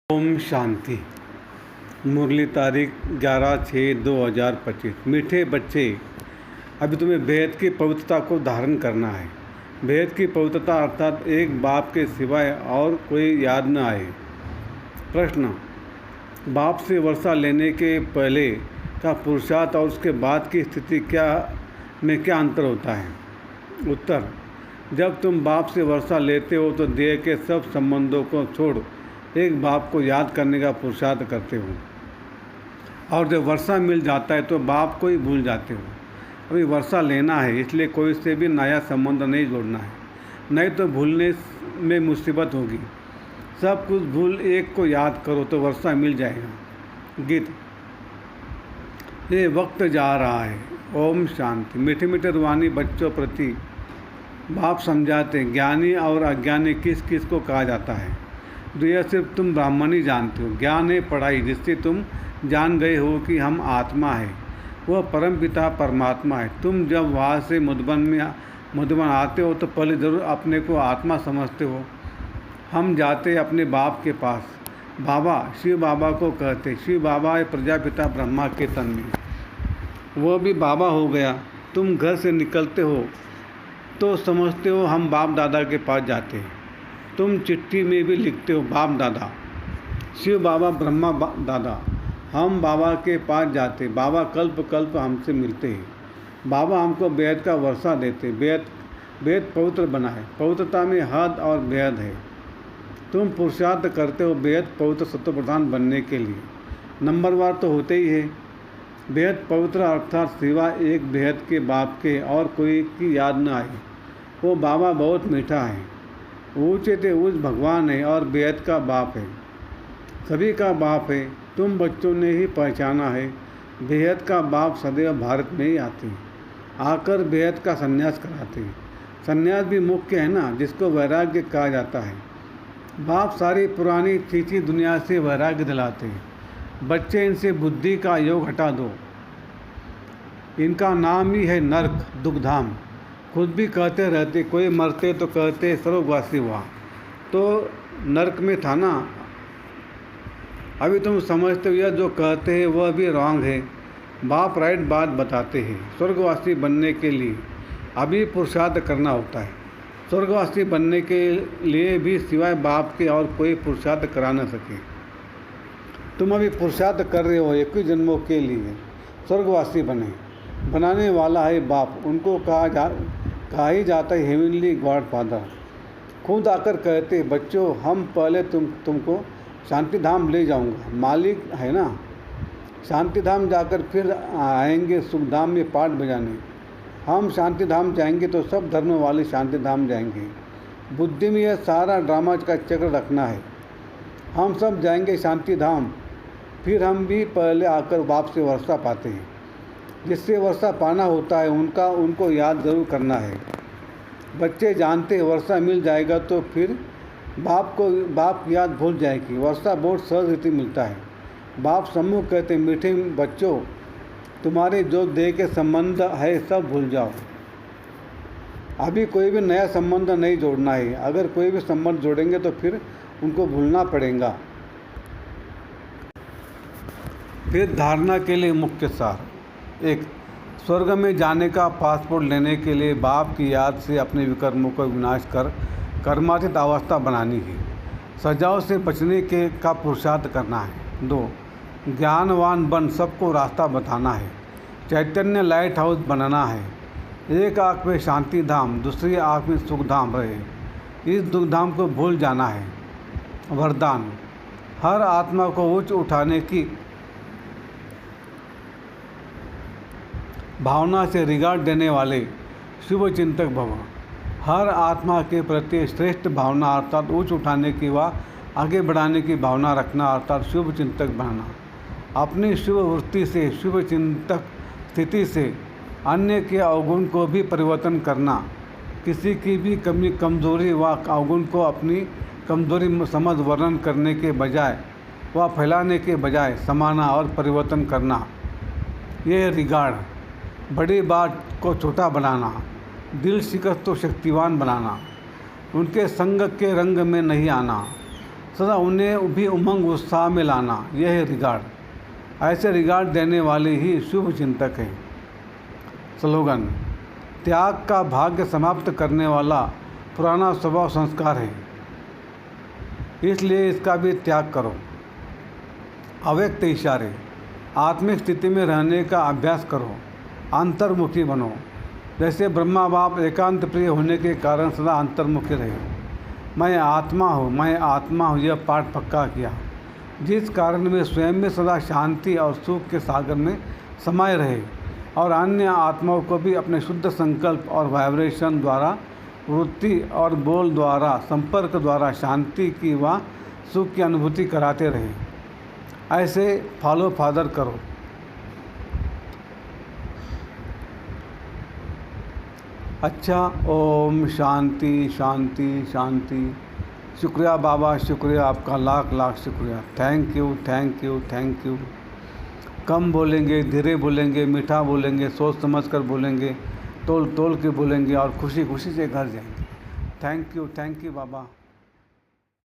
ओम शांति। मुरली तारीख 11/6/2025। मीठे बच्चे, अभी तुम्हें बेहद की पवित्रता को धारण करना है। बेहद की पवित्रता अर्थात एक बाप के सिवाय और कोई याद न आए। प्रश्न: बाप से वर्षा लेने के पहले का पुरुषार्थ और उसके बाद की स्थिति में क्या अंतर होता है? उत्तर: जब तुम बाप से वर्षा लेते हो तो देह के सब संबंधों को छोड़ एक बाप को याद करने का पुरुषार्थ करते हो, और जब वर्षा मिल जाता है तो बाप को ही भूल जाते हो। अभी वर्षा लेना है, इसलिए कोई से भी नया संबंध नहीं जोड़ना है, नहीं तो भूलने में मुसीबत होगी। सब कुछ भूल एक को याद करो तो वर्षा मिल जाएगा। गीत। ये वक्त जा रहा है। ओम शांति। मीठे मीठे रूहानी बच्चों प्रति बाप समझाते, ज्ञानी और अज्ञानी किस किस को कहा जाता है। तो यह सिर्फ तुम ब्राह्मण ही जानते हो। ज्ञान है पढ़ाई, जिससे तुम जान गए हो कि हम आत्मा है, वह परम पिता परमात्मा है। तुम जब वहाँ से मधुबन आते हो तो पहले ज़रूर अपने को आत्मा समझते हो। हम जाते अपने बाप के पास, बाबा शिव बाबा को कहते। शिव बाबा है प्रजापिता ब्रह्मा के तन में, वह भी बाबा हो गया। तुम घर से निकलते हो तो समझते हो हम बाप दादा के पास जाते हैं। तुम चिट्ठी में भी लिखते हो बाप दादा, शिव बाबा ब्रह्मा दादा। हम बाबा के पास जाते, बाबा कल्प कल्प हमसे मिलते हैं। बाबा हमको बेहद का वर्षा देते, बेहद पवित्र बनाए। पवित्रता में हद और बेहद है। तुम पुरुषार्थ करते हो बेहद पवित्र सत्व प्रधान बनने के लिए। नंबरवार तो होते ही है। बेहद पवित्र अर्थात सिवा एक बेहद के बाप के और कोई की याद न आए। वो बाबा बहुत मीठा है, ऊँचे ते ऊँच भगवान है और बेहद का बाप है, सभी का बाप है। तुम बच्चों ने ही पहचाना है। बेहद का बाप सदैव भारत में ही आते हैं, आकर बेहद का संन्यास कराते हैं। संन्यास भी मुख्य है ना, जिसको वैराग्य कहा जाता है। बाप सारी पुरानी चीची दुनिया से वैराग्य दिलाते हैं। बच्चे, इनसे बुद्धि का योग हटा दो। इनका नाम ही है नरक, दुखधाम। खुद भी कहते रहते, कोई मरते तो कहते स्वर्गवासी हुआ, तो नरक में था ना। अभी तुम समझते हो यह जो कहते हैं वह भी रॉन्ग है। बाप राइट बात बताते हैं। स्वर्गवासी बनने के लिए अभी पुरुषार्थ करना होता है। स्वर्गवासी बनने के लिए भी सिवाय बाप के और कोई पुरुषार्थ करा न सके। तुम अभी पुरुषार्थ कर रहे हो 21 जन्मों के लिए स्वर्गवासी बनाने वाला है बाप। उनको कहा ही जाता है हेवनली गॉड फादर। खुद आकर कहते, बच्चों हम पहले तुमको शांति धाम ले जाऊंगा। मालिक है ना। शांति धाम जाकर फिर आएंगे सुख धाम में पाठ बजाने। हम शांति धाम जाएंगे तो सब धर्म वाले शांति धाम जाएंगे। बुद्धि में यह सारा ड्रामा का चक्र रखना है। हम सब जाएंगे शांति धाम, फिर हम भी पहले आकर बाप से वर्षा पाते हैं। जिससे वर्षा पाना होता है उनको याद ज़रूर करना है। बच्चे जानते वर्षा मिल जाएगा तो फिर बाप की याद भूल जाएगी। वर्षा बहुत सहज रीति मिलता है। बाप सम्मुख कहते, मीठे बच्चों तुम्हारे जो देह के संबंध है सब भूल जाओ। अभी कोई भी नया संबंध नहीं जोड़ना है। अगर कोई भी संबंध जोड़ेंगे तो फिर उनको भूलना पड़ेगा। फिर धारणा के लिए मुख्य सार: 1. स्वर्ग में जाने का पासपोर्ट लेने के लिए बाप की याद से अपने विकर्मों को विनाश कर कर्मातीत अवस्था बनानी है। सजाओं से बचने का पुरुषार्थ करना है। 2. ज्ञानवान बन सबको रास्ता बताना है। चैतन्य लाइट हाउस बनाना है। एक आँख में शांति धाम, दूसरी आँख में सुख धाम रहे। इस दुख धाम को भूल जाना है। वरदान: हर आत्मा को उच्च उठाने की भावना से रिगार्ड देने वाले शुभ चिंतक भव। हर आत्मा के प्रति श्रेष्ठ भावना अर्थात उच्च उठाने की व आगे बढ़ाने की भावना रखना अर्थात शुभ चिंतक बनना। अपनी शुभ वृत्ति से, शुभ चिंतक स्थिति से अन्य के अवगुण को भी परिवर्तन करना। किसी की भी कमी कमजोरी व अवगुण को अपनी कमजोरी समझ वर्णन करने के बजाय व फैलाने के बजाय समाना और परिवर्तन करना। यह रिगार्ड बड़ी बात को छोटा बनाना, दिल शिकस्त को शक्तिवान बनाना, उनके संग के रंग में नहीं आना, सदा उन्हें भी उमंग उत्साह में लाना, यह है रिगार्ड। ऐसे रिगार्ड देने वाले ही शुभ चिंतक हैं। स्लोगन: त्याग का भाग्य समाप्त करने वाला पुराना स्वभाव संस्कार है, इसलिए इसका भी त्याग करो। अव्यक्त इशारे: आत्मिक स्थिति में रहने का अभ्यास करो, अंतर्मुखी बनो। जैसे ब्रह्मा बाप एकांत प्रिय होने के कारण सदा अंतर्मुखी रहे। मैं आत्मा हूँ, मैं आत्मा हूँ, यह पाठ पक्का किया, जिस कारण वे स्वयं में सदा शांति और सुख के सागर में समाये रहे और अन्य आत्माओं को भी अपने शुद्ध संकल्प और वाइब्रेशन द्वारा, वृत्ति और बोल द्वारा, संपर्क द्वारा शांति की व सुख की अनुभूति कराते रहे। ऐसे फॉलो फादर करो। अच्छा, ओम शांति शांति शांति। शुक्रिया बाबा, शुक्रिया आपका, लाख लाख शुक्रिया। Thank you thank you thank you. कम बोलेंगे, धीरे बोलेंगे, मीठा बोलेंगे, सोच समझ कर बोलेंगे, तोल तोल के बोलेंगे और खुशी खुशी से घर जाएंगे। Thank you Baba.